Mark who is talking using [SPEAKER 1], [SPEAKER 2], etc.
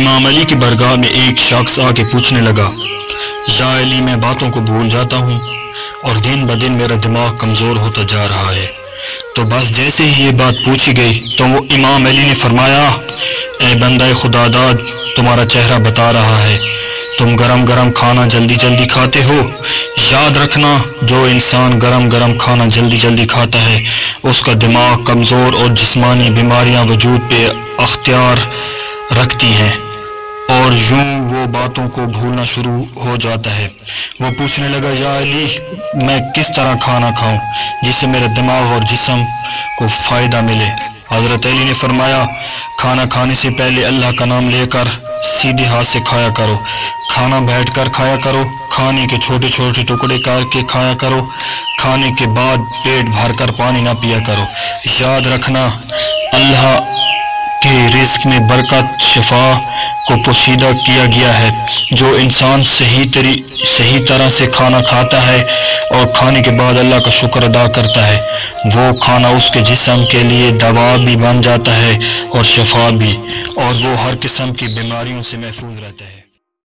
[SPEAKER 1] इमाम अली की बरगाह में एक शख्स आके पूछने लगा, या अली, मैं बातों को भूल जाता हूँ और दिन ब दिन मेरा दिमाग कमज़ोर होता जा रहा है। तो बस जैसे ही ये बात पूछी गई तो वो इमाम अली ने फरमाया, ए बंदा खुदादाद, तुम्हारा चेहरा बता रहा है, तुम गरम गरम खाना जल्दी जल्दी खाते हो। याद रखना, जो इंसान गरम गरम खाना जल्दी जल्दी खाता है उसका दिमाग कमज़ोर और जिस्मानी बीमारियां वजूद पे अख्तियार रखती हैं और यूं वो बातों को भूलना शुरू हो जाता है। वो पूछने लगा, या अली, मैं किस तरह खाना खाऊं जिससे मेरे दिमाग और जिस्म को फ़ायदा मिले। हज़रत अली ने फरमाया, खाना खाने से पहले अल्लाह का नाम लेकर सीधे हाथ से खाया करो, खाना बैठकर खाया करो, खाने के छोटे छोटे टुकड़े करके खाया करो, खाने के बाद पेट भरकर पानी ना पिया करो। याद रखना, अल्लाह के रिज़्क़ में बरकत शिफा को पोशीदा किया गया है। जो इंसान सही तरह से खाना खाता है और खाने के बाद अल्लाह का शुक्र अदा करता है, वो खाना उसके जिस्म के लिए दवा भी बन जाता है और शिफा भी, और वो हर किस्म की बीमारियों से महफूज रहता है।